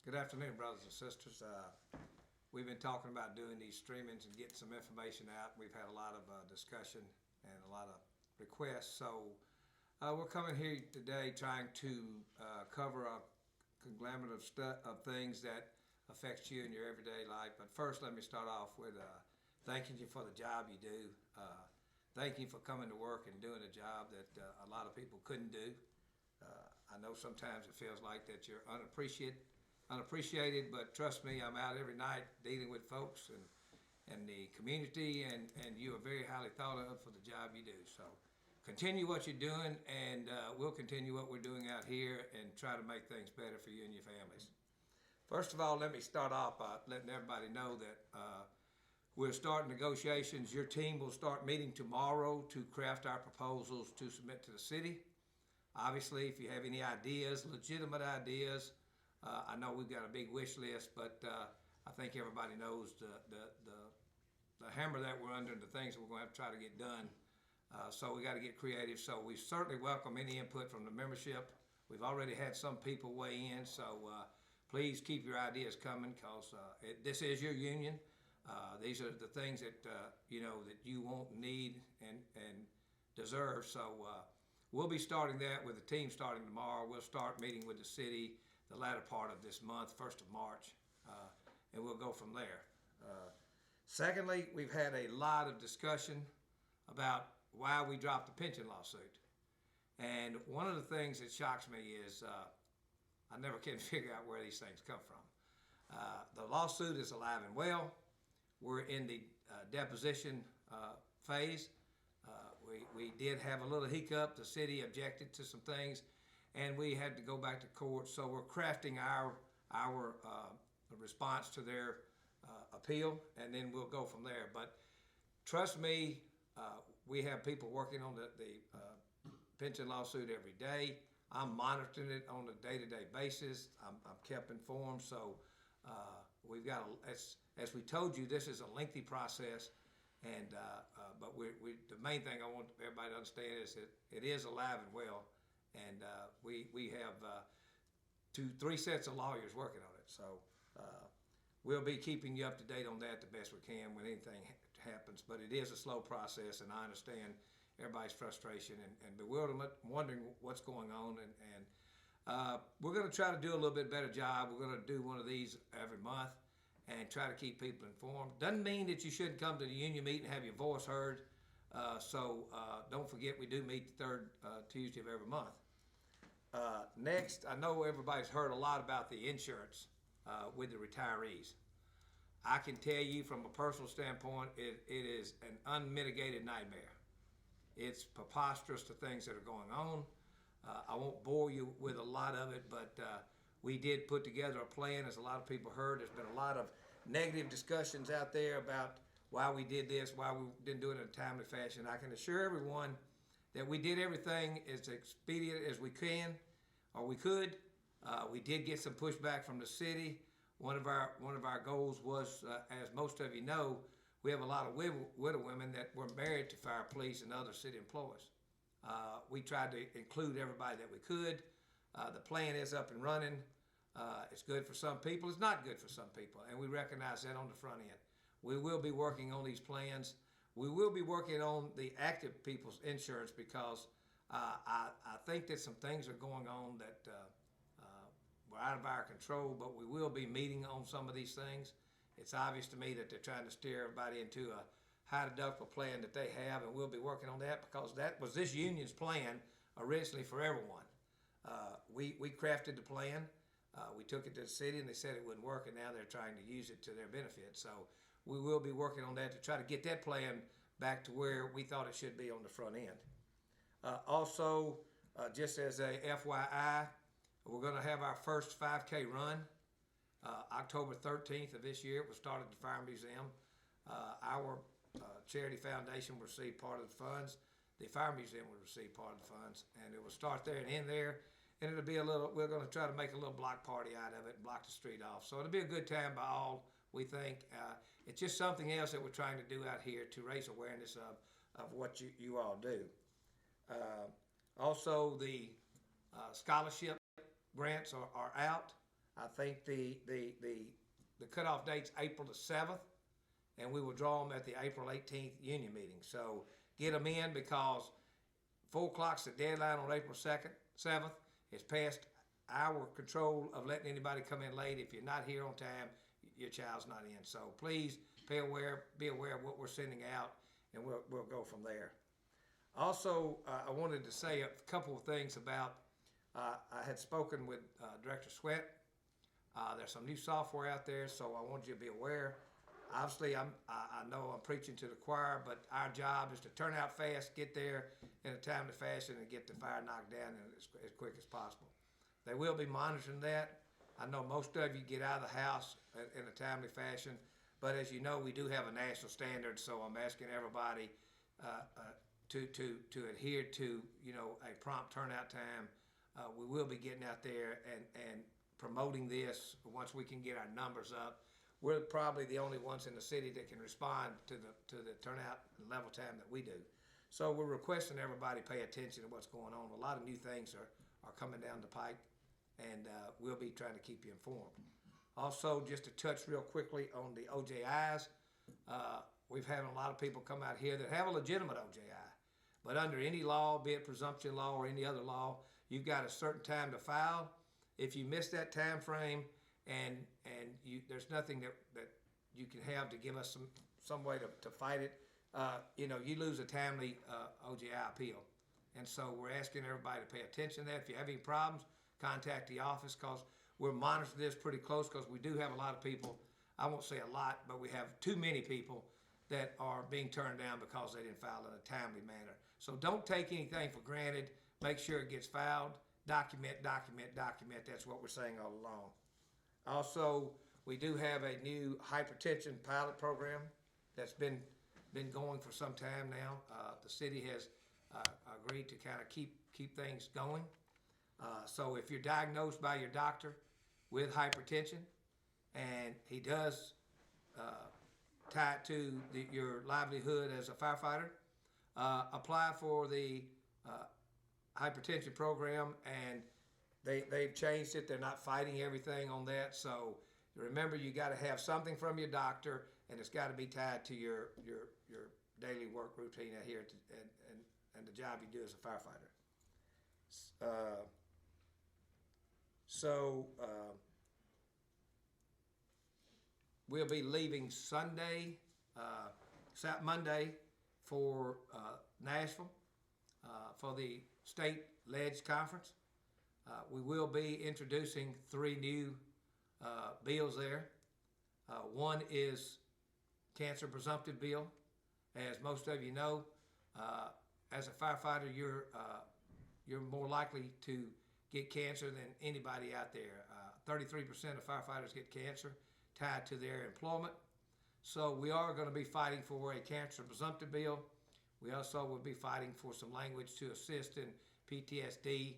Good afternoon, brothers and sisters. We've been talking about doing these streamings and getting some information out. We've had a lot of discussion and a lot of requests. So we're coming here today trying to cover a conglomerate of things that affects you in your everyday life. But first, let me start off with thanking you for the job you do. Thank you for coming to work and doing a job that a lot of people couldn't do. I know sometimes it feels like that you're unappreciated, but trust me, I'm out every night dealing with folks and the community, and you are very highly thought of for the job you do. So continue what you're doing, and we'll continue what we're doing out here and try to make things better for you and your families. First of all, let me start off by letting everybody know that we're starting negotiations. Your team will start meeting tomorrow to craft our proposals to submit to the city. Obviously, if you have any ideas, legitimate ideas, I know we've got a big wish list, but I think everybody knows the hammer that we're under and the things that we're going to have to try to get done. So we got to get creative. So we certainly welcome any input from the membership. We've already had some people weigh in, so please keep your ideas coming, because this is your union. These are the things that that you want, need, and deserve. So we'll be starting that with the team starting tomorrow. We'll start meeting with the city the latter part of this month, 1st of March, and we'll go from there. Secondly, we've had a lot of discussion about why we dropped the pension lawsuit. And one of the things that shocks me is I never can figure out where these things come from. The lawsuit is alive and well. We're in the deposition phase. We did have a little hiccup. The city objected to some things, and we had to go back to court. So we're crafting our response to their appeal, and then we'll go from there. But trust me, we have people working on the pension lawsuit every day. I'm monitoring it on a day-to-day basis. I'm kept informed. So we've got, as we told you, this is a lengthy process. And but the main thing I want everybody to understand is that it is alive and well, and we have 3 sets of lawyers working on it. So we'll be keeping you up to date on that the best we can when anything happens. But it is a slow process, and I understand everybody's frustration and bewilderment, wondering what's going on. And we're going to try to do a little bit better job. We're going to do one of these every month and try to keep people informed. Doesn't mean that you shouldn't come to the union meeting and have your voice heard. So don't forget, we do meet the 3rd Tuesday of every month. Next, I know everybody's heard a lot about the insurance with the retirees. I can tell you from a personal standpoint, it is an unmitigated nightmare. It's preposterous, the things that are going on. I won't bore you with a lot of it, but we did put together a plan. As a lot of people heard, there's been a lot of negative discussions out there about why we did this, why we didn't do it in a timely fashion. I can assure everyone that we did everything as expedient as we can, or we could. We did get some pushback from the city. One of our goals was, as most of you know, we have a lot of widow women that were married to fire, police, and other city employees. We tried to include everybody that we could. The plan is up and running. It's good for some people. It's not good for some people, and we recognize that on the front end. We will be working on these plans. We will be working on the active people's insurance, because I think that some things are going on that were out of our control, but we will be meeting on some of these things. It's obvious to me that they're trying to steer everybody into a high deductible plan that they have, and we'll be working on that, because that was this union's plan originally for everyone. We crafted the plan. We took it to the city, and they said it wouldn't work, and now they're trying to use it to their benefit. So we will be working on that to try to get that plan back to where we thought it should be on the front end. Also, just as a FYI, we're going to have our first 5K run October 13th of this year. We'll start at the Fire Museum. Our charity foundation will receive part of the funds. The Fire Museum will receive part of the funds, and it will start there and end there. And it'll be we're going to try to make a little block party out of it and block the street off. So it'll be a good time by all, we think. It's just something else that we're trying to do out here to raise awareness of what you all do. Also, the scholarship grants are out. I think the cutoff date's April the 7th, and we will draw them at the April 18th union meeting. So get them in, because 4 o'clock's the deadline on April 7th. It's past our control of letting anybody come in late. If you're not here on time, your child's not in. So please be aware of what we're sending out, and we'll go from there. Also, I wanted to say a couple of things about, I had spoken with Director Sweat. There's some new software out there, so I wanted you to be aware. Obviously, I know I'm preaching to the choir, but our job is to turn out fast, get there in a timely fashion, and get the fire knocked down as quick as possible. They will be monitoring that. I know most of you get out of the house in a timely fashion, but as you know, we do have a national standard, so I'm asking everybody to adhere to, a prompt turnout time. We will be getting out there and promoting this once we can get our numbers up. We're probably the only ones in the city that can respond to the turnout and level time that we do. So we're requesting everybody pay attention to what's going on. A lot of new things are coming down the pike, and we'll be trying to keep you informed. Also, just to touch real quickly on the OJIs, we've had a lot of people come out here that have a legitimate OJI, but under any law, be it presumption law or any other law, you've got a certain time to file. If you miss that time frame, and there's nothing that you can have to give us some way to fight it, you lose a timely OJI appeal. And so we're asking everybody to pay attention to that. If you have any problems, contact the office, because we're monitoring this pretty close, because we do have a lot of people, I won't say a lot, but we have too many people that are being turned down because they didn't file in a timely manner. So don't take anything for granted. Make sure it gets filed. Document. That's what we're saying all along. Also, we do have a new hypertension pilot program that's been going for some time now. The city has agreed to kind of keep things going. So if you're diagnosed by your doctor with hypertension, and he does tie it to your livelihood as a firefighter, apply for the hypertension program, and they've changed it. They're not fighting everything on that. So remember, you got to have something from your doctor, and it's got to be tied to your daily work routine out here and the job you do as a firefighter. We'll be leaving Monday for Nashville for the State Ledge Conference. We will be introducing 3 new bills there. One is cancer presumptive bill. As most of you know, as a firefighter, you're more likely to get cancer than anybody out there. 33% of firefighters get cancer tied to their employment. So we are going to be fighting for a cancer presumptive bill. We also will be fighting for some language to assist in PTSD,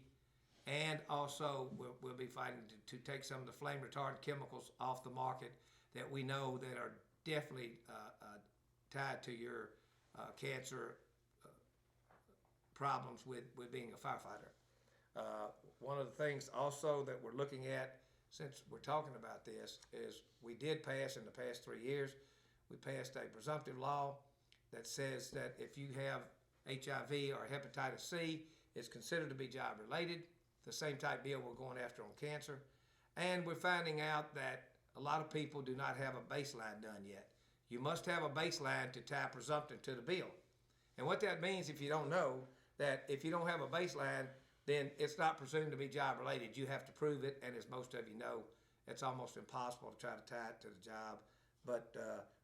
and also we'll be fighting to take some of the flame retardant chemicals off the market that we know that are definitely tied to your cancer problems with being a firefighter. One of the things also that we're looking at, since we're talking about this, is we did pass in the past 3 years, we passed a presumptive law that says that if you have HIV or hepatitis C, it's considered to be job related. The same type bill we're going after on cancer. And we're finding out that a lot of people do not have a baseline done yet. You must have a baseline to tie presumptive to the bill. And what that means, if you don't know, that if you don't have a baseline, then it's not presumed to be job related. You have to prove it, and as most of you know, it's almost impossible to try to tie it to the job. But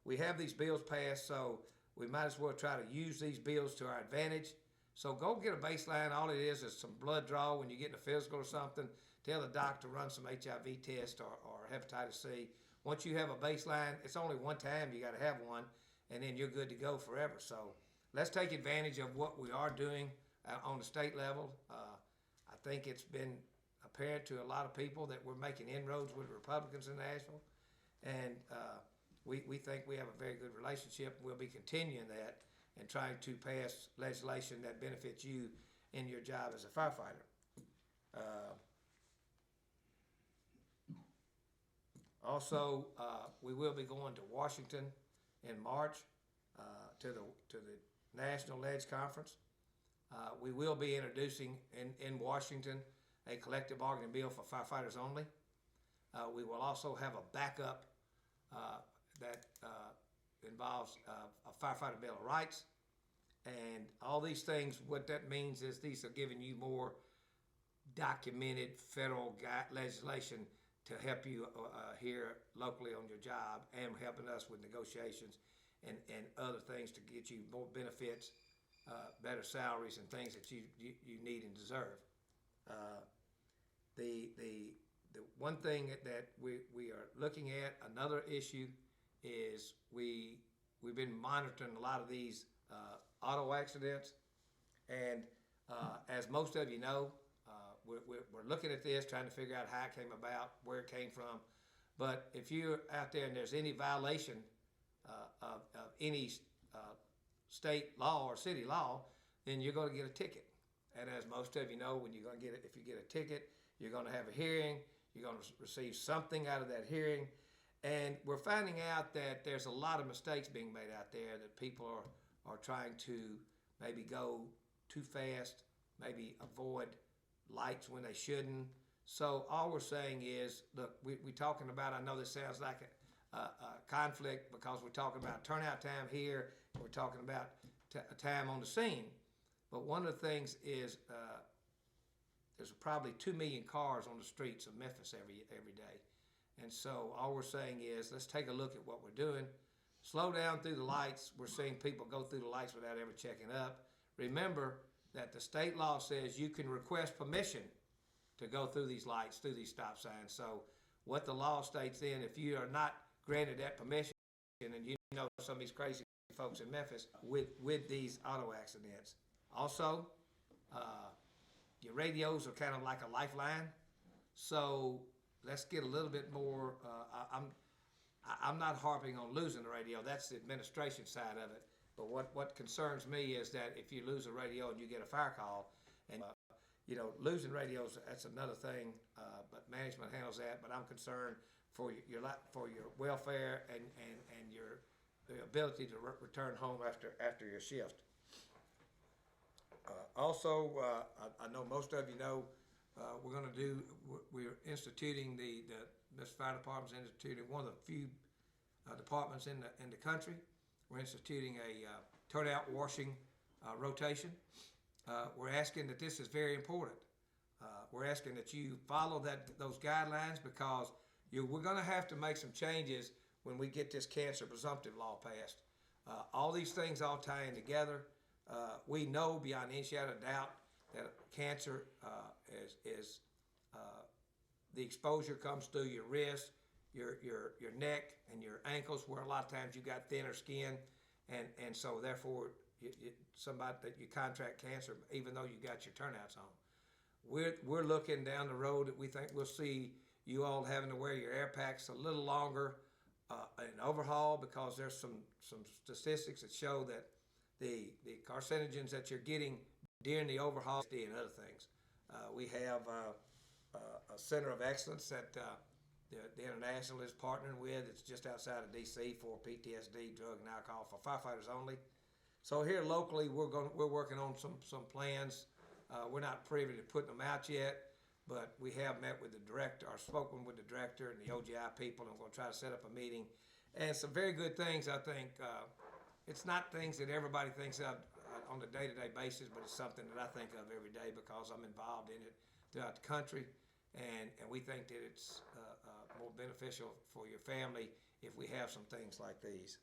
we have these bills passed, so we might as well try to use these bills to our advantage. So go get a baseline. All it is some blood draw when you get in a physical or something. Tell the doctor to run some HIV test or hepatitis C. Once you have a baseline, it's only one time you got to have one, and then you're good to go forever. So let's take advantage of what we are doing on the state level. I think it's been apparent to a lot of people that we're making inroads with Republicans in Nashville, and we think we have a very good relationship. We'll be continuing that and trying to pass legislation that benefits you in your job as a firefighter. Also, we will be going to Washington in March to the National Ledge Conference. We will be introducing in Washington a collective bargaining bill for firefighters only. We will also have a backup that involves a firefighter bill of rights. And all these things, what that means is these are giving you more documented federal legislation to help you here locally on your job, and helping us with negotiations and other things to get you more benefits, better salaries, and things that you need and deserve. The one thing that we are looking at, another issue, is we've been monitoring a lot of these auto accidents, and as most of you know, we're looking at this, trying to figure out how it came about, where it came from. But if you're out there and there's any violation of any state law or city law, then you're going to get a ticket. And as most of you know, when you're going to if you get a ticket, you're going to have a hearing. You're going to receive something out of that hearing. And we're finding out that there's a lot of mistakes being made out there, that people are trying to maybe go too fast, maybe avoid lights when they shouldn't. So all we're saying is, look, we're talking about, I know this sounds like a conflict because we're talking about turnout time here, and we're talking about time on the scene. But one of the things is there's probably 2 million cars on the streets of Memphis every day. And so all we're saying is, let's take a look at what we're doing. Slow down through the lights. We're seeing people go through the lights without ever checking up. Remember that the state law says you can request permission to go through these lights, through these stop signs. So what the law states then, if you are not granted that permission, and you know some of these crazy folks in Memphis with these auto accidents. Also, your radios are kind of like a lifeline. So let's get a little bit more, I'm not harping on losing the radio. That's the administration side of it. But what concerns me is that if you lose a radio and you get a fire call, and losing radios, that's another thing. But management handles that. But I'm concerned for your welfare and your ability to return home after your shift. Also, I know most of you know we're instituting this fire department's instituting one of the few departments in the country. We're instituting a turnout washing rotation. We're asking that this is very important. We're asking that you follow those guidelines, because we're going to have to make some changes when we get this cancer presumptive law passed. All these things all tie in together. We know beyond any shadow of doubt that cancer is the exposure comes through your wrist, your neck, and your ankles, where a lot of times you got thinner skin, and so therefore somebody that you contract cancer even though you got your turnouts on. We're looking down the road that we think we'll see you all having to wear your air packs a little longer, an overhaul, because there's some statistics that show that the carcinogens that you're getting during the overhaul and other things. We have a center of excellence that the International is partnering with. It's just outside of D.C. for PTSD, drug and alcohol for firefighters only. So here locally, we're working on some plans. We're not privy to putting them out yet, but we have met with the director, or spoken with the director and the OGI people, and we're going to try to set up a meeting. And some very good things, I think. It's not things that everybody thinks of on a day-to-day basis, but it's something that I think of every day because I'm involved in it throughout the country, and we think that it's more beneficial for your family if we have some things like these.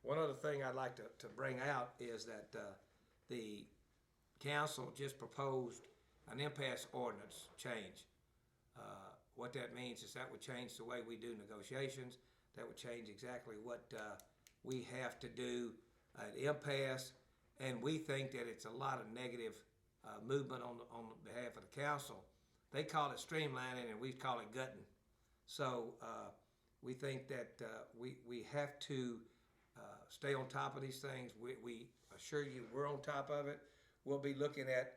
One other thing I'd like to bring out is that the council just proposed an impasse ordinance change. What that means is that would change the way we do negotiations. That would change exactly what we have to do at impasse, and we think that it's a lot of negative movement on behalf of the council. They call it streamlining, and we call it gutting. So we think that we have to stay on top of these things. We assure you we're on top of it. we'll be looking at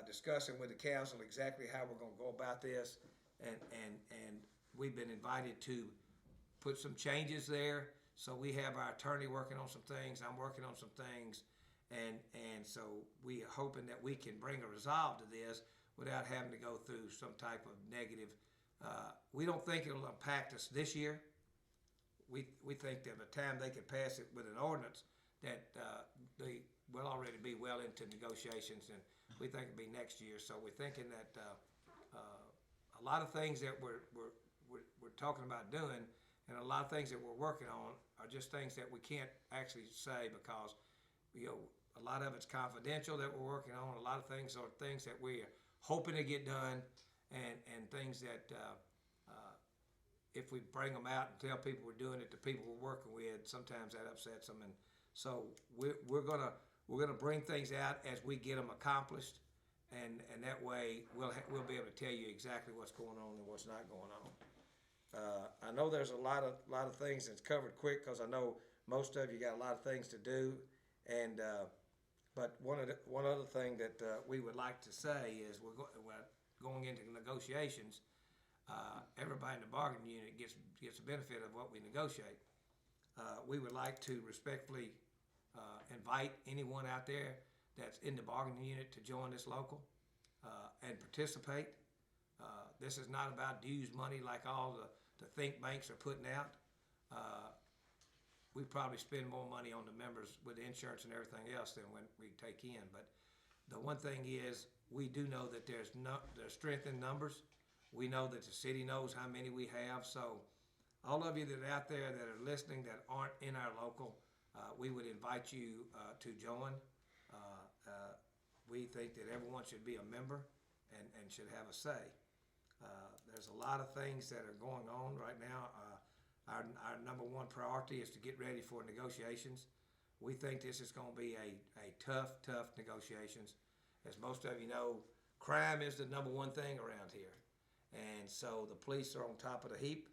discussing with the council exactly how we're going to go about this, and we've been invited to put some changes there. So we have our attorney working on some things. I'm working on some things, and so we are hoping that we can bring a resolve to this without having to go through some type of negative. We don't think it'll impact us this year. We think that by the time they can pass it with an ordinance, that they will already be well into negotiations, and we think it'll be next year. So we're thinking that a lot of things that we're talking about doing, and a lot of things that we're working on are just things that we can't actually say because, a lot of it's confidential that we're working on. A lot of things are things that we're hoping to get done, and things that if we bring them out and tell people we're doing it to people we're working with, sometimes that upsets them. And so we're gonna bring things out as we get them accomplished, and that way we'll be able to tell you exactly what's going on and what's not going on. I know there's a lot of things that's covered quick because I know most of you got a lot of things to do, and but one other thing that we would like to say is we're going into negotiations. Everybody in the bargaining unit gets the benefit of what we negotiate. We would like to respectfully invite anyone out there that's in the bargaining unit to join this local and participate. This is not about dues money like all the think banks are putting out. We probably spend more money on the members with insurance and everything else than when we take in. But the one thing is, we do know that there's strength in numbers. We know that the city knows how many we have. So all of you that are out there that are listening that aren't in our local, we would invite you to join. We think that everyone should be a member and should have a say. There's a lot of things that are going on right now. Our number one priority is to get ready for negotiations. We think this is going to be a tough negotiations. As most of you know, crime is the number one thing around here. And so the police are on top of the heap,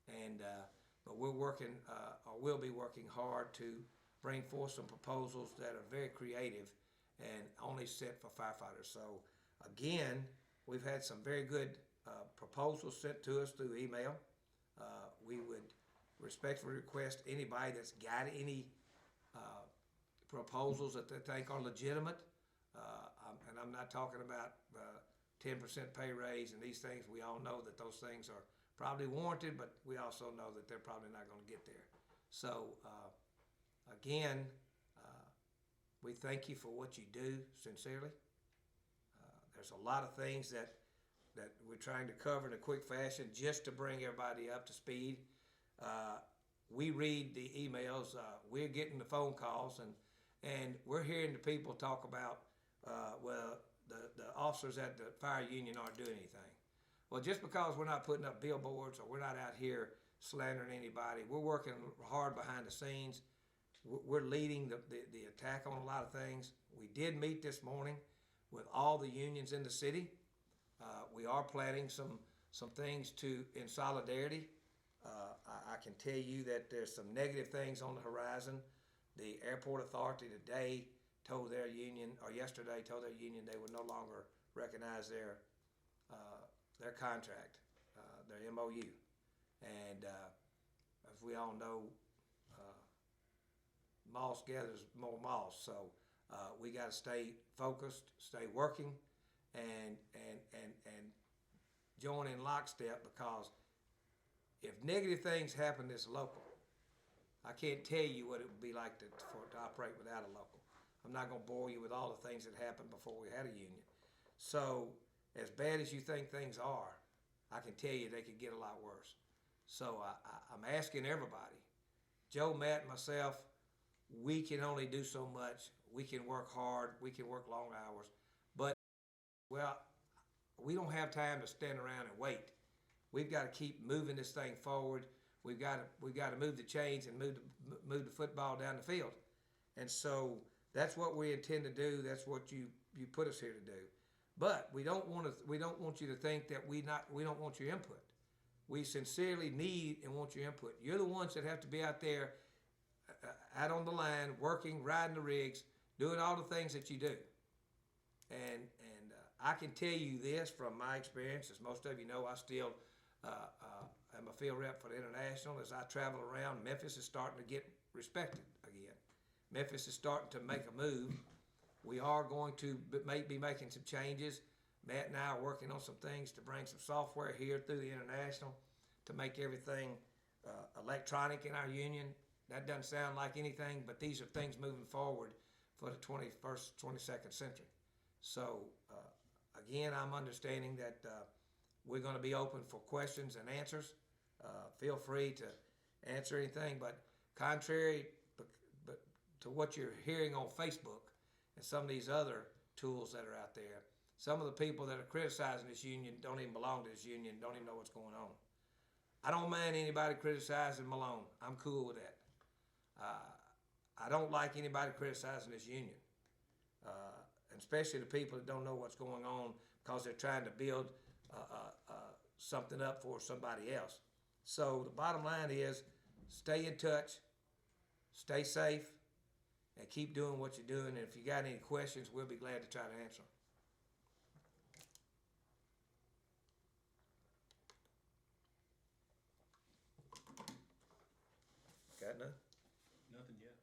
and but we're working, or we'll be working hard to bring forth some proposals that are very creative and only set for firefighters. So again, we've had some very good proposals sent to us through email. We would respectfully request anybody that's got any proposals that they think are legitimate, and I'm not talking about 10% pay raise and these things. We all know that those things are probably warranted, but we also know that they're probably not going to get there. So again, we thank you for what you do sincerely. There's a lot of things that we're trying to cover in a quick fashion just to bring everybody up to speed. We read the emails, we're getting the phone calls, and we're hearing the people talk about, well, the officers at the fire union aren't doing anything. Well, just because we're not putting up billboards or we're not out here slandering anybody, we're working hard behind the scenes. We're leading the attack on a lot of things. We did meet this morning with all the unions in the city. We are planning some things in solidarity. I can tell you that there's some negative things on the horizon. The airport authority today told their union, or yesterday told their union, they would no longer recognize their contract, their MOU. And as we all know, moss gathers more moss. So we got to stay focused, stay working, and join in lockstep, because if negative things happen this local, I can't tell you what it would be like to operate without a local. I'm not going to bore you with all the things that happened before we had a union. So as bad as you think things are, I can tell you they could get a lot worse. So I'm asking everybody, Joe, Matt, and myself, we can only do so much. We can work hard. We can work long hours. But, well, we don't have time to stand around and wait. We've got to keep moving this thing forward. We've got to move the chains and move the football down the field. And so that's what we intend to do. That's what you put us here to do. But we don't want you to think that we don't want your input. We sincerely need and want your input. You're the ones that have to be out there, out on the line, working, riding the rigs, doing all the things that you do. I can tell you this from my experience, as most of you know, I still am a field rep for the international. As I travel around, Memphis is starting to get respected again. Memphis is starting to make a move. We are going to be making some changes. Matt and I are working on some things to bring some software here through the international to make everything electronic in our union. That doesn't sound like anything, but these are things moving forward for the 21st, 22nd century. So, again, I'm understanding that we're going to be open for questions and answers. Feel free to answer anything, but contrary to what you're hearing on Facebook and some of these other tools that are out there, some of the people that are criticizing this union don't even belong to this union, don't even know what's going on. I don't mind anybody criticizing Malone. I'm cool with that. I don't like anybody criticizing this union, and especially the people that don't know what's going on because they're trying to build something up for somebody else. So the bottom line is stay in touch, stay safe, and keep doing what you're doing. And if you got any questions, we'll be glad to try to answer them. Got none? Nothing yet.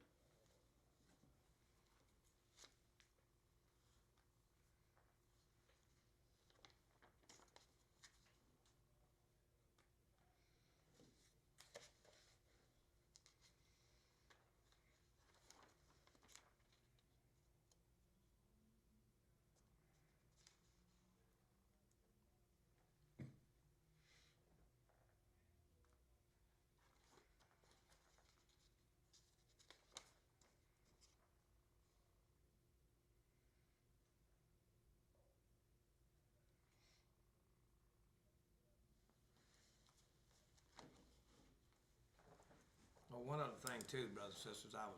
Well, one other thing too, brothers and sisters, I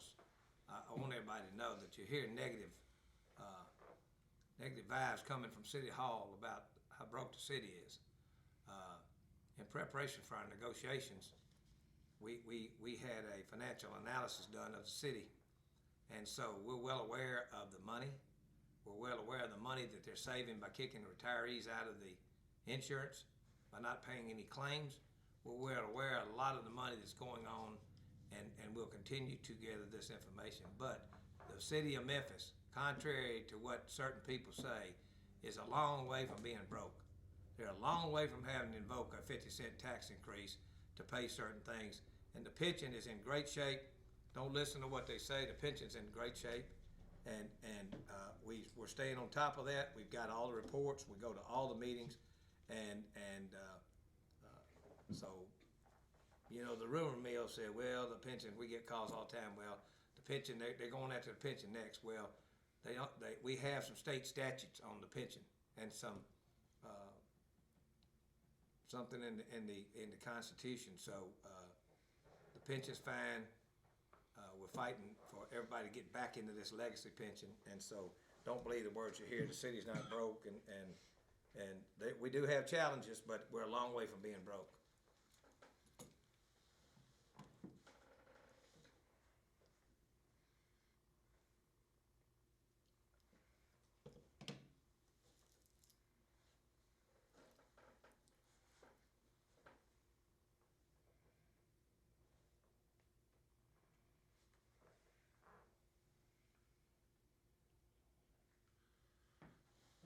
want everybody to know that you're hearing negative vibes coming from City Hall about how broke the city is. In preparation for our negotiations, we had a financial analysis done of the city, and so we're well aware of the money. We're well aware of the money that they're saving by kicking the retirees out of the insurance, by not paying any claims. We're well aware of a lot of the money that's going on, and we'll continue to gather this information. But the city of Memphis, contrary to what certain people say, is a long way from being broke. They're a long way from having to invoke a 50-cent tax increase to pay certain things. And the pension is in great shape. Don't listen to what they say. The pension's in great shape. And we're staying on top of that. We've got all the reports. We go to all the meetings. So, you know, the rumor mill said, well, the pension, we get calls all the time. Well, the pension, they're going after the pension next. Well, we have some state statutes on the pension and something in the Constitution. So the pension's fine. We're fighting for everybody to get back into this legacy pension, and so don't believe the words you hear. The city's not broke, and we do have challenges, but we're a long way from being broke.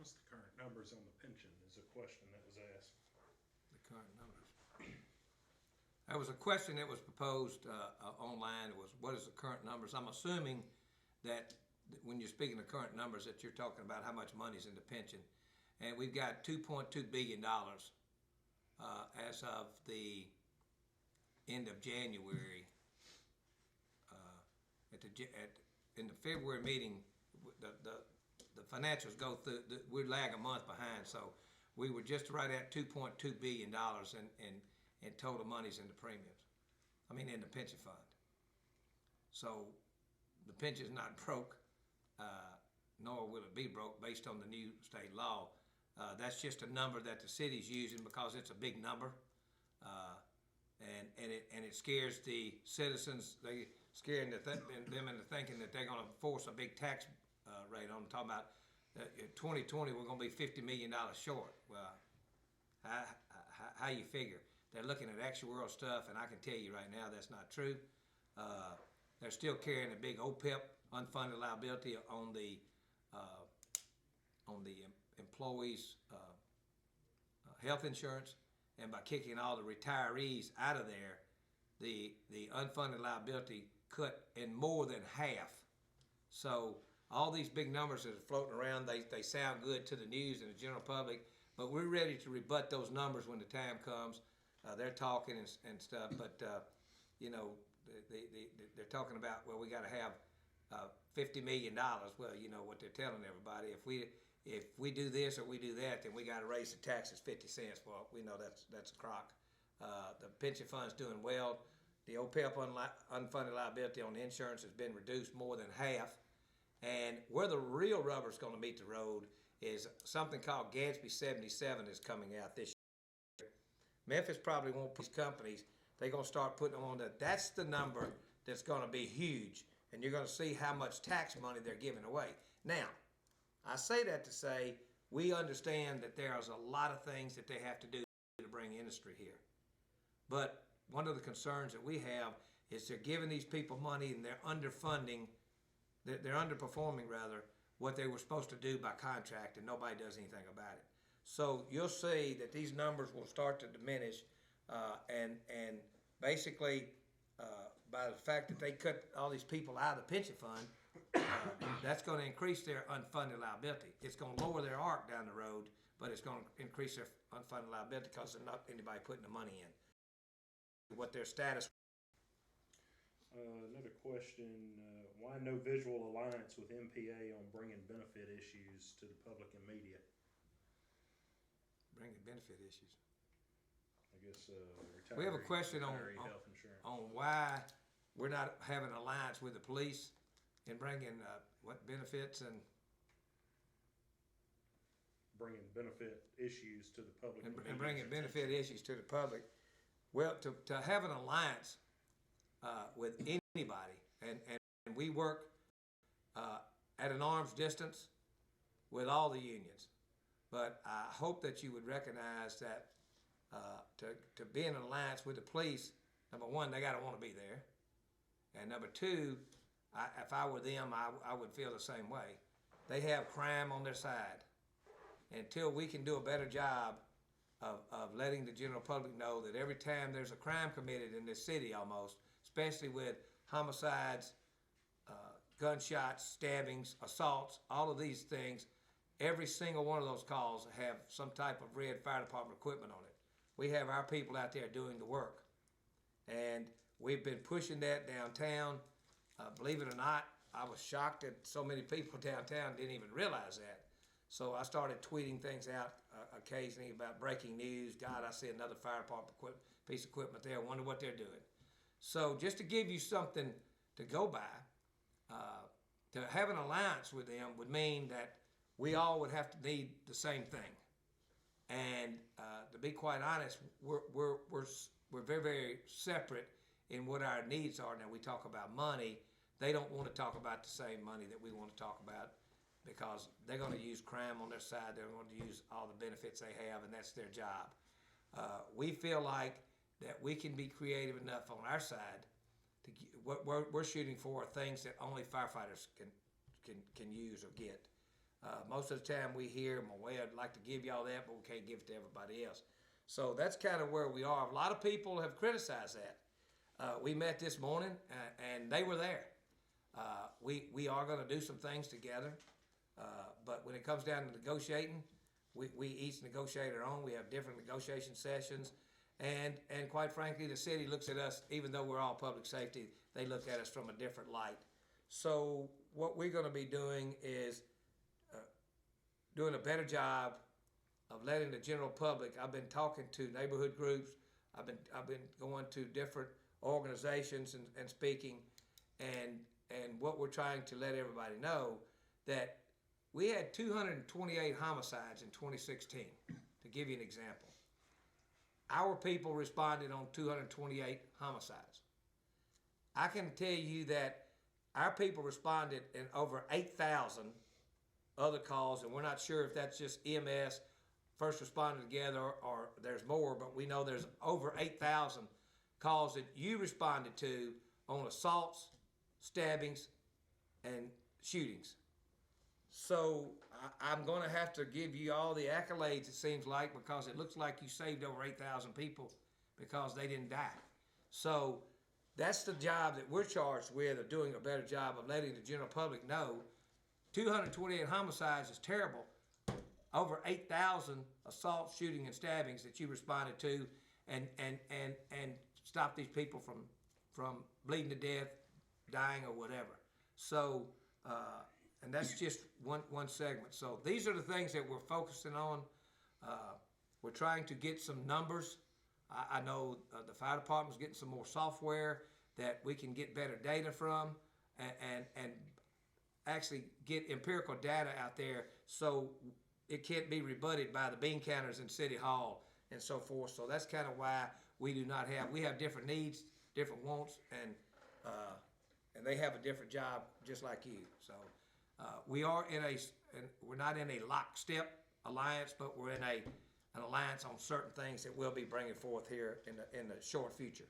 What's the current numbers on the pension is a question that was asked. The current numbers. There was a question that was proposed online. It was, what is the current numbers? I'm assuming that when you're speaking of current numbers that you're talking about how much money's in the pension. And we've got $2.2 billion as of the end of January. In the February meeting, the financials go through, we lag a month behind, so we were just right at $2.2 billion in total monies in the premiums. I mean, in the pension fund. So the pension's not broke, nor will it be broke based on the new state law. That's just a number that the city's using because it's a big number, and it scares the citizens. They scaring them into thinking that they're going to force a big tax rate on them. Talking about in 2020 we're going to be $50 million short. Well, how you figure? They're looking at actual stuff, and I can tell you right now that's not true. They're still carrying a big OPEP, unfunded liability, on the employees' health insurance, and by kicking all the retirees out of there, the unfunded liability cut in more than half. So all these big numbers that are floating around, they sound good to the news and the general public, but we're ready to rebut those numbers when the time comes. They're talking and stuff, but you know, they're talking about, well, we got to have $50 million. Well, you know what they're telling everybody: if we do this or we do that, then we got to raise the taxes 50 cents. Well, we know that's a crock. The pension fund's doing well. The OPEP unfunded liability on the insurance has been reduced more than half. And where the real rubber's going to meet the road is something called Gadsby 77 is coming out this year. Memphis probably won't put these companies. They're going to start putting them on that. That's the number that's going to be huge. And you're going to see how much tax money they're giving away. Now, I say that to say we understand that there's a lot of things that they have to do to bring industry here. But one of the concerns that we have is they're giving these people money and they're underfunding, they're underperforming rather, what they were supposed to do by contract, and nobody does anything about it. So you'll see that these numbers will start to diminish, and basically by the fact that they cut all these people out of the pension fund, that's going to increase their unfunded liability. It's going to lower their ARC down the road, but it's going to increase their unfunded liability because there's not anybody putting the money in. What their status. Another question, why no visual alliance with MPA on bringing benefit issues to the public and media? Bringing benefit issues. I guess we have a question on health insurance. On why we're not having an alliance with the police and bringing what benefits and bringing benefit issues to the public and bringing benefit issues to the public. Well, to have an alliance with anybody, and we work at an arm's distance with all the unions, but I hope that you would recognize that to be in an alliance with the police, number one, they got to want to be there, and number two, if I were them, I would feel the same way. They have crime on their side. Until we can do a better job of letting the general public know that every time there's a crime committed in this city, almost, especially with homicides, gunshots, stabbings, assaults, all of these things, every single one of those calls have some type of red fire department equipment on it. We have our people out there doing the work. And we've been pushing that downtown. Believe it or not, I was shocked that so many people downtown didn't even realize that. So I started tweeting things out occasionally about breaking news. God, I see another fire department piece of equipment there. I wonder what they're doing. So just to give you something to go by, to have an alliance with them would mean that we all would have to need the same thing. And to be quite honest, we're very, very separate in what our needs are. Now we talk about money. They don't want to talk about the same money that we want to talk about, because they're going to use crime on their side. They're going to use all the benefits they have, and that's their job. We feel like that we can be creative enough on our side to what we're shooting for are things that only firefighters can use or get. Most of the time we hear, well, I'd like to give y'all that, but we can't give it to everybody else. So that's kind of where we are. A lot of people have criticized that. We met this morning, and they were there. We are going to do some things together. But when it comes down to negotiating, we each negotiate our own. We have different negotiation sessions. And quite frankly, the city looks at us, even though we're all public safety, they look at us from a different light. So what we're going to be doing is doing a better job of letting the general public. I've been talking to neighborhood groups. I've been going to different organizations and speaking. And what we're trying to let everybody know that we had 228 homicides in 2016, to give you an example. Our people responded on 228 homicides. I can tell you that our people responded in over 8,000 other calls, and we're not sure if that's just EMS, first responder together, or there's more, but we know there's over 8,000 calls that you responded to on assaults, stabbings, and shootings. So I'm going to have to give you all the accolades, it seems like, because it looks like you saved over 8,000 people because they didn't die. So that's the job that we're charged with, of doing a better job of letting the general public know 228 homicides is terrible. Over 8,000 assaults, shooting, and stabbings that you responded to, and stop these people from bleeding to death, dying, or whatever. So, and that's just one segment. So these are the things that we're focusing on. We're trying to get some numbers. I know the fire department's getting some more software that we can get better data from, and actually get empirical data out there, so it can't be rebutted by the bean counters in City Hall and so forth. So that's kind of why we have different needs, different wants, and they have a different job just like you. So we are we're not in a lockstep alliance, but we're in an alliance on certain things that we'll be bringing forth here in the short future.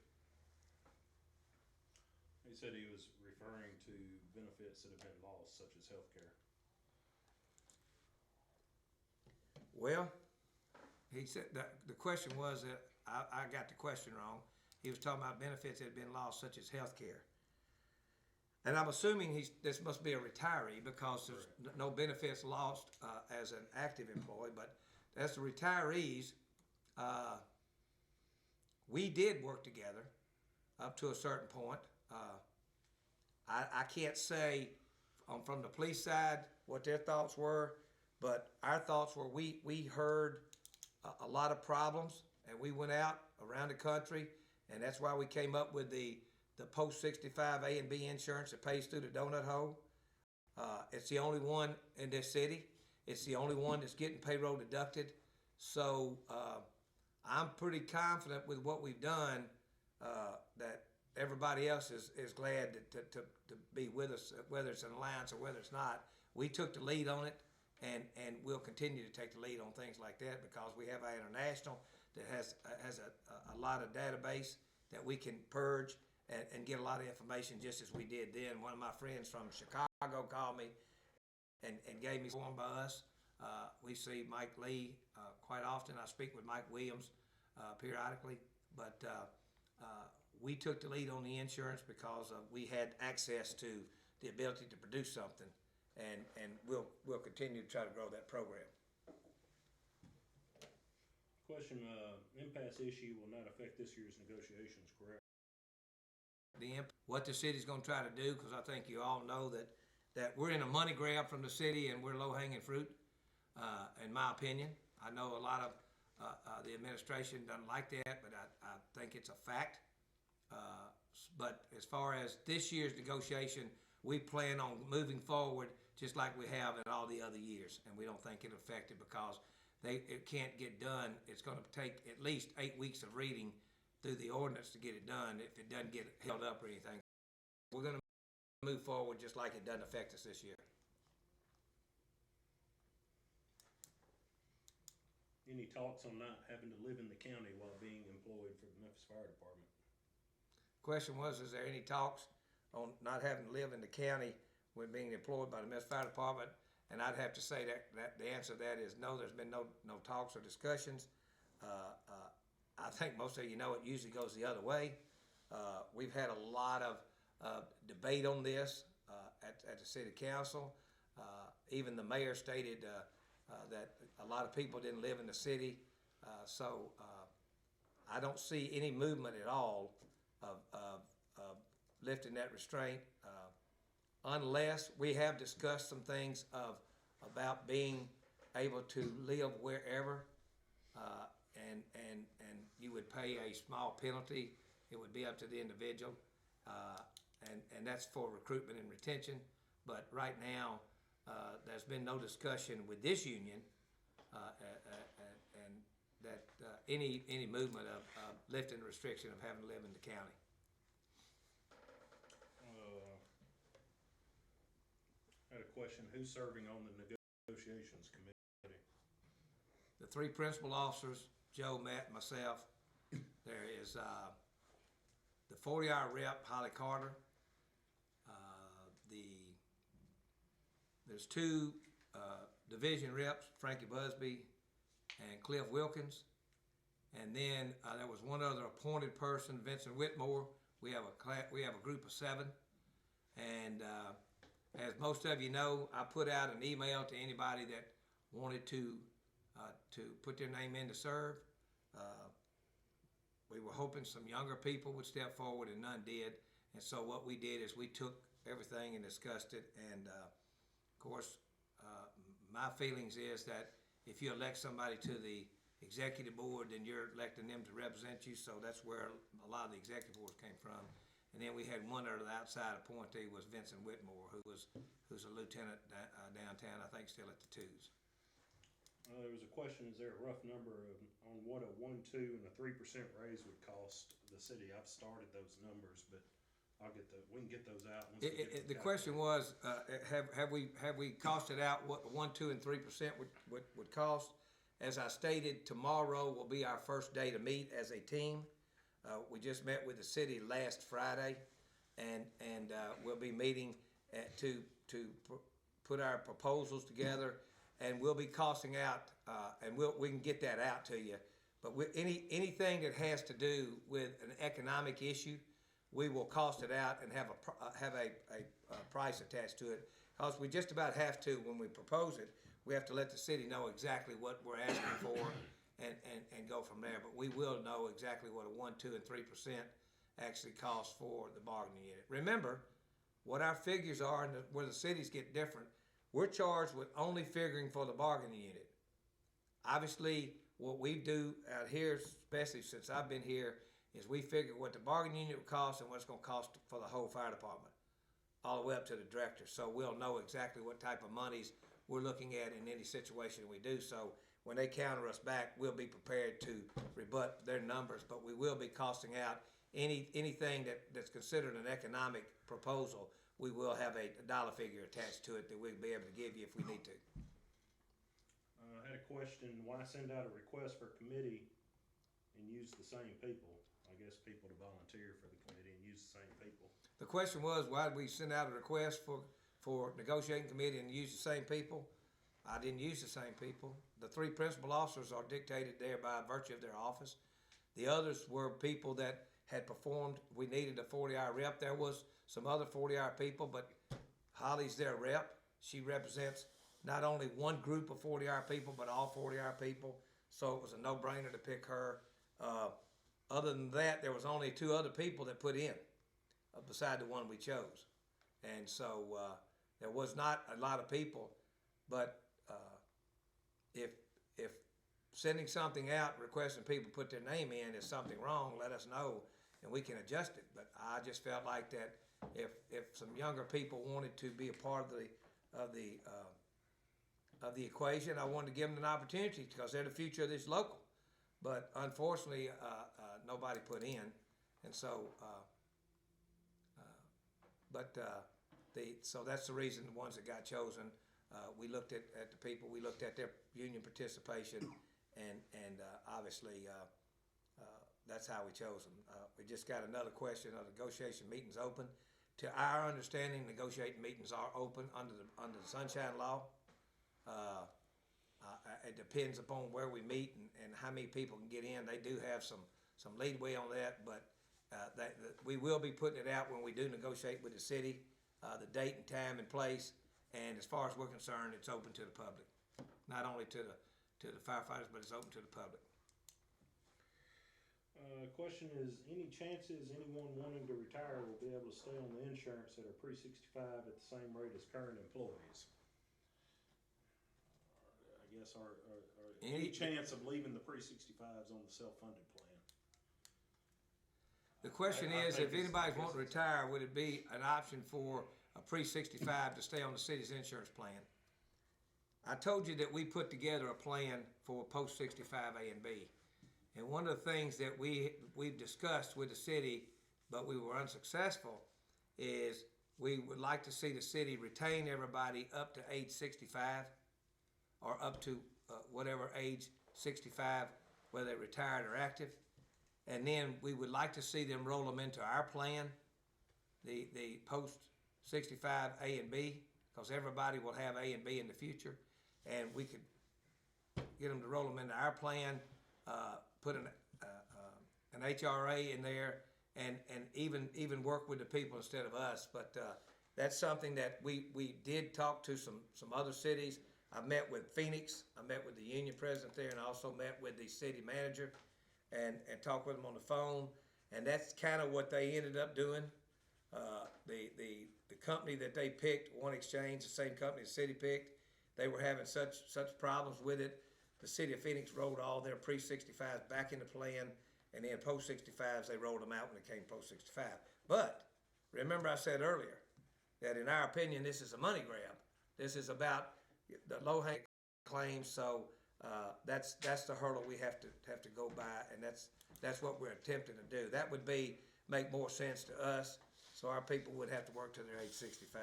He said he was referring to benefits that have been lost, such as health care. Well, he said that the question was that I got the question wrong. He was talking about benefits that had been lost, such as health care. And I'm assuming this must be a retiree, because there's no benefits lost as an active employee. But as the retirees, we did work together up to a certain point. I can't say from the police side what their thoughts were, but our thoughts were we heard a lot of problems, and we went out around the country, and that's why we came up with the post-65 A and B insurance that pays through the donut hole. It's the only one in this city. It's the only one that's getting payroll deducted. So I'm pretty confident with what we've done, that everybody else is glad to be with us, whether it's an alliance or whether it's not. We took the lead on it, and we'll continue to take the lead on things like that, because we have our international that has a lot of database that we can purge and get a lot of information, just as we did then. One of my friends from Chicago called me and gave me form by us. We see Mike Lee quite often. I speak with Mike Williams periodically, but we took the lead on the insurance because we had access to the ability to produce something, and we'll continue to try to grow that program. Question, impasse issue will not affect this year's negotiations, correct? What the city's going to try to do, because I think you all know that we're in a money grab from the city, and we're low-hanging fruit, in my opinion. I know a lot of the administration doesn't like that, but I think it's a fact. But as far as this year's negotiation, we plan on moving forward just like we have in all the other years, and we don't think it'll affect it, because it can't get done. It's going to take at least 8 weeks of reading through the ordinance to get it done if it doesn't get held up or anything. We're going to move forward just like it doesn't affect us this year. Any talks on not having to live in the county while being employed for the Memphis Fire Department? Question was, is there any talks on not having to live in the county when being employed by the Memphis Fire Department? And I'd have to say that the answer to that is no. There's been no talks or discussions. I think most of you know it usually goes the other way. We've had a lot of debate on this at the city council. Even the mayor stated that a lot of people didn't live in the city. So I don't see any movement at all of lifting that restraint, unless we have discussed some things about being able to live wherever, and you would pay a small penalty. It would be up to the individual, and that's for recruitment and retention. But right now, there's been no discussion with this union, and that any movement of lifting the restriction of having to live in the county. I had a question. Who's serving on the Negotiations committee. The three principal officers, Joe, Matt, myself. There is the 40-hour rep, Holly Carter. There's two division reps, Frankie Busby and Cliff Wilkins. And then there was one other appointed person, Vincent Whitmore. We have a group of 7. And as most of you know, I put out an email to anybody that wanted to put their name in to serve. We were hoping some younger people would step forward, and none did. And so what we did is we took everything and discussed it. And of course, my feelings is that if you elect somebody to the executive board, then you're electing them to represent you. So that's where a lot of the executive boards came from. And then we had one other outside appointee was Vincent Whitmore, who's a lieutenant downtown, I think still at the twos. There was a question, is there a rough number on what a 1, 2, and a 3% raise would cost the city? I've started those numbers, but we can get those out. The question was, have we costed out what 1, 2, and 3% would cost? As I stated, tomorrow will be our first day to meet as a team. We just met with the city last Friday, and we'll be meeting to put our proposals together, and we'll be costing out, and we can get that out to you. But anything that has to do with an economic issue, we will cost it out and have a price attached to it. Because we just about have to, when we propose it, we have to let the city know exactly what we're asking for and go from there. But we will know exactly what a 1, 2, and 3% actually costs for the bargaining unit. Remember, what our figures are and where the cities get different, we're charged with only figuring for the bargaining unit. Obviously, what we do out here, especially since I've been here, is we figure what the bargaining unit will cost and what it's going to cost for the whole fire department, all the way up to the director. So we'll know exactly what type of monies we're looking at in any situation we do. So when they counter us back, we'll be prepared to rebut their numbers, but we will be costing out anything that's considered an economic proposal. We will have a dollar figure attached to it that we'll be able to give you if we need to. I had a question, why send out a request for a committee and use the same people? I guess people to volunteer for the committee and use the same people. The question was, why did we send out a request for negotiating committee and use the same people? I didn't use the same people. The three principal officers are dictated there by virtue of their office. The others were people that had performed. We needed a 40-hour rep. There was some other 40-hour people, but Holly's their rep. She represents not only one group of 40-hour people, but all 40-hour people. So it was a no-brainer to pick her. Other than that, there was only 2 other people that put in beside the one we chose. And so there was not a lot of people, but if sending something out, requesting people put their name in is something wrong, let us know and we can adjust it. But I just felt like that if some younger people wanted to be a part of the equation, I wanted to give them an opportunity because they're the future of this local. But unfortunately, nobody put in, and so so that's the reason the ones that got chosen. We looked at the people, we looked at their union participation, and obviously that's how we chose them. We just got another question. Are negotiation meetings open? To our understanding, negotiating meetings are open under the Sunshine Law. It depends upon where we meet and how many people can get in. They do have some leadway on that, but we will be putting it out when we do negotiate with the city, the date and time and place. And as far as we're concerned, it's open to the public, not only to the firefighters, but it's open to the public. Question is, any chances anyone wanting to retire will be able to stay on the insurance that are pre-65 at the same rate as current employees? I guess any chance of leaving the pre-65s on the self-funded plan? The question is, if anybody's wanting to retire, would it be an option for a pre-65 to stay on the city's insurance plan? I told you that we put together a plan for post-65 A and B. And one of the things that we've discussed with the city, but we were unsuccessful, is we would like to see the city retain everybody up to age 65 or up to whatever age, 65, whether they're retired or active. And then we would like to see them roll them into our plan, the post 65 A and B, because everybody will have A and B in the future, and we could get them to roll them into our plan, put an HRA in there, and even work with the people instead of us. But that's something that we did talk to some other cities. I met with Phoenix, I met with the union president there, and I also met with the city manager and talked with them on the phone. And that's kind of what they ended up doing. The company that they picked, One Exchange, the same company the city picked, they were having such problems with it. The city of Phoenix rolled all their pre-65s back into plan, and then post-65s, they rolled them out when it came post-65. But remember I said earlier that in our opinion, this is a money grab. This is about the low-hanging claims, so that's the hurdle we have to go by, and that's what we're attempting to do. That would make more sense to us, so our people would have to work to their age 65.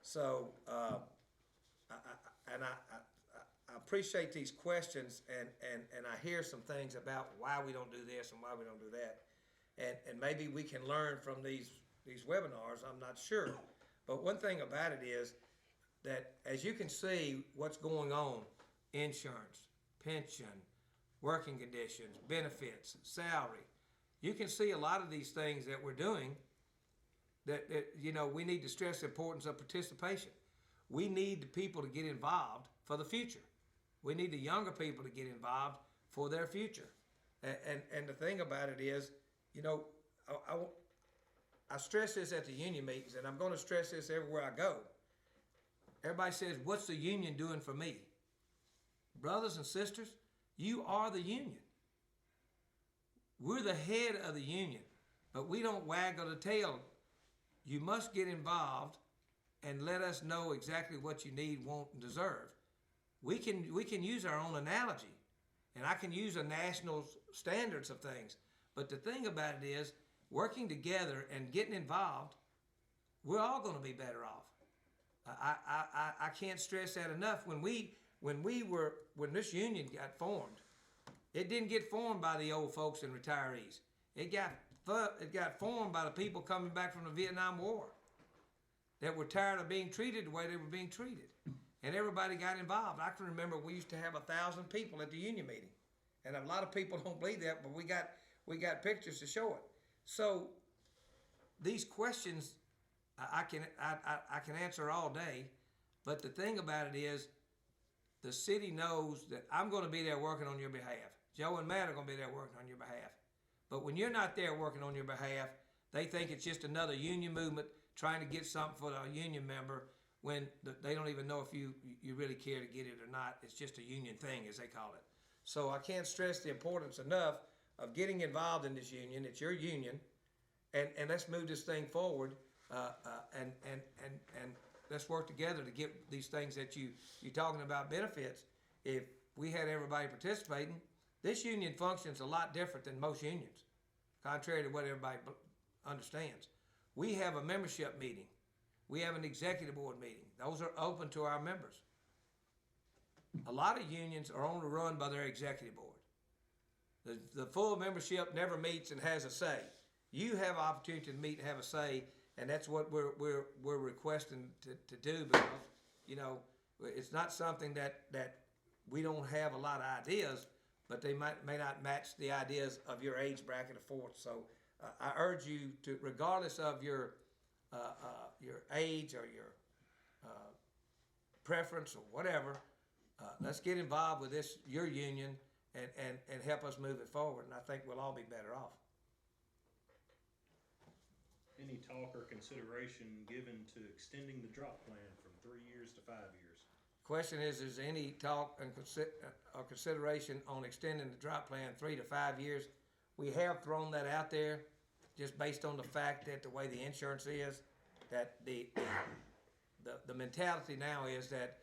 So, I appreciate these questions, and I hear some things about why we don't do this and why we don't do that, and maybe we can learn from these webinars. I'm not sure, but one thing about it is that as you can see, what's going on: insurance, pension, working conditions, benefits, salary. You can see a lot of these things that we're doing. That we need to stress the importance of participation. We need the people to get involved for the future. We need the younger people to get involved for their future. And the thing about it is, I stress this at the union meetings, and I'm going to stress this everywhere I go. Everybody says, what's the union doing for me? Brothers and sisters, you are the union. We're the head of the union, but we don't waggle the tail. You must get involved and let us know exactly what you need, want, and deserve. We can use our own analogy, and I can use a national standards of things. But the thing about it is, working together and getting involved, we're all going to be better off. I can't stress that enough. When this union got formed, it didn't get formed by the old folks and retirees. It got formed by the people coming back from the Vietnam War that were tired of being treated the way they were being treated. And everybody got involved. I can remember we used to have 1,000 people at the union meeting. And a lot of people don't believe that, but we got pictures to show it. So these questions I can answer all day, but the thing about it is the city knows that I'm going to be there working on your behalf. Joe and Matt are going to be there working on your behalf. But when you're not there working on your behalf, they think it's just another union movement trying to get something for a union member when they don't even know if you really care to get it or not. It's just a union thing, as they call it. So I can't stress the importance enough of getting involved in this union. It's your union, and let's move this thing forward, and let's work together to get these things that you're talking about benefits. If we had everybody participating, this union functions a lot different than most unions, contrary to what everybody understands. We have a membership meeting. We have an executive board meeting. Those are open to our members. A lot of unions are only run by their executive board. The full membership never meets and has a say. You have an opportunity to meet and have a say, and that's what we're requesting to do, because it's not something that we don't have a lot of ideas, but they may not match the ideas of your age bracket of fourth. So I urge you to, regardless of your age or your preference or whatever, let's get involved with your union, and help us move it forward, and I think we'll all be better off. Any talk or consideration given to extending the drop plan from 3 years to 5 years? Question is there any talk and consideration on extending the drop plan 3 to 5 years? We have thrown that out there just based on the fact that the way the insurance is, that the mentality now is that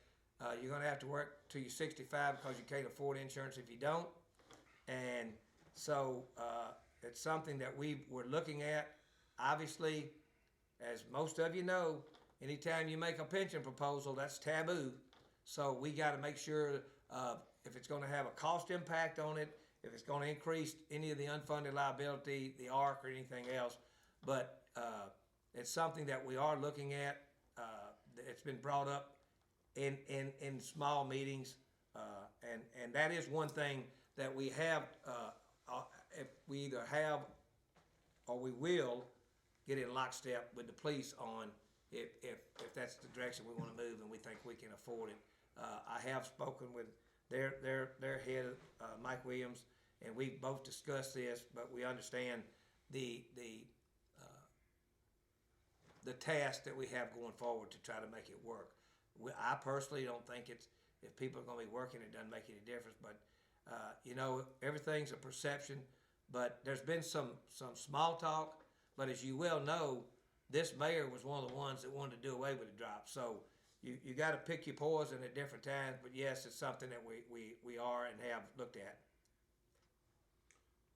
you're going to have to work till you're 65 because you can't afford insurance if you don't. And so it's something that we're looking at. Obviously, as most of you know, anytime you make a pension proposal, that's taboo. So we gotta make sure, if it's gonna have a cost impact on it, if it's gonna increase any of the unfunded liability, the ARC or anything else. But, it's something that we are looking at. It's been brought up in small meetings. And that is one thing that we have, if we either have or we will get in lockstep with the police on if that's the direction we want to move and we think we can afford it. I have spoken with their head, Mike Williams, and we both discussed this, but we understand the task that we have going forward to try to make it work. I personally don't think it's, if people are going to be working, it doesn't make any difference. But you know, everything's a perception. But there's been some small talk. But as you well know, this mayor was one of the ones that wanted to do away with the drop. So you got to pick your poison at different times. But yes, it's something that we are and have looked at.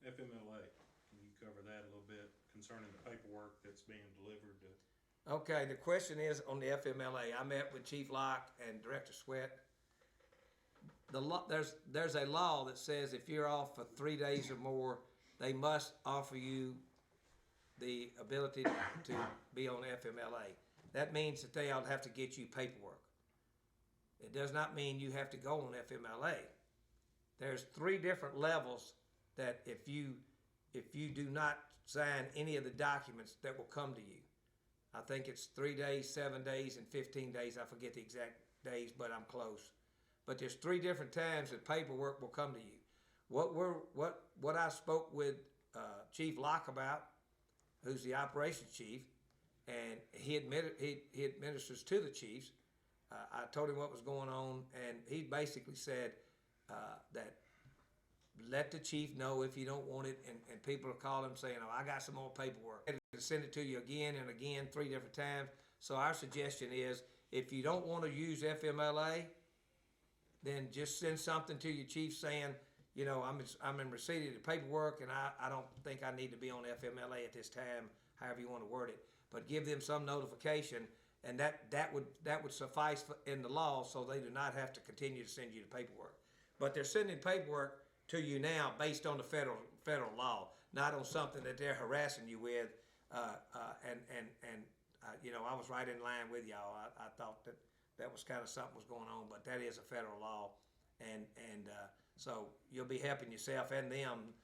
FMLA, can you cover that a little bit concerning the paperwork that's being delivered to? Okay, the question is on the FMLA. I met with Chief Locke and Director Sweat. There's a law that says if you're off for 3 days or more, they must offer you the ability to be on FMLA. That means that they'll have to get you paperwork. It does not mean you have to go on FMLA. There's 3 different levels that if you do not sign any of the documents that will come to you. I think it's 3 days, 7 days, and 15 days. I forget the exact days, but I'm close. But there's 3 different times that paperwork will come to you. What I spoke with Chief Locke about, who's the operations chief, and he administers to the chiefs. I told him what was going on, and he basically said that let the chief know if you don't want it, and people are calling saying, oh, I got some more paperwork. To send it to you again and again 3 different times. So our suggestion is, if you don't want to use FMLA, then just send something to your chief saying, you know, I'm in receipt of the paperwork and I don't think I need to be on FMLA at this time, however you want to word it. But give them some notification, and that would suffice in the law, so they do not have to continue to send you the paperwork. But they're sending paperwork to you now based on the federal law, not on something that they're harassing you with. You know, I was right in line with y'all. I thought that was kind of something was going on, but that is a federal law, and so you'll be helping yourself and them.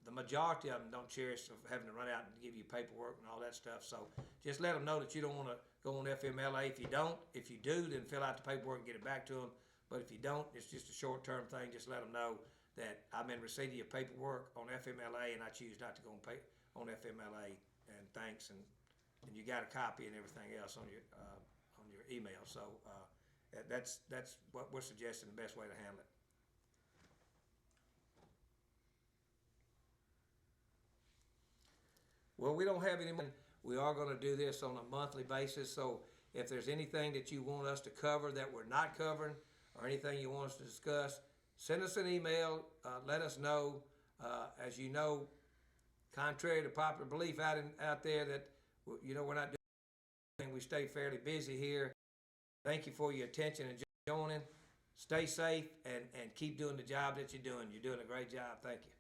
The majority of them don't cherish of having to run out and give you paperwork and all that stuff. So just let them know that you don't want to go on FMLA. If you do, then fill out the paperwork and get it back to them. But if you don't, it's just a short-term thing. Just let them know that I'm in receipt of your paperwork on FMLA, and I choose not to go on FMLA. And thanks, and you got a copy and everything else on your email. So that's what we're suggesting, the best way to handle it. Well, we don't have any money. We are going to do this on a monthly basis. So if there's anything that you want us to cover that we're not covering, or anything you want us to discuss, send us an email. Let us know. As you know, contrary to popular belief out there that, you know, we're not doing anything, we stay fairly busy here. Thank you for your attention and joining. Stay safe and keep doing the job that you're doing. You're doing a great job. Thank you.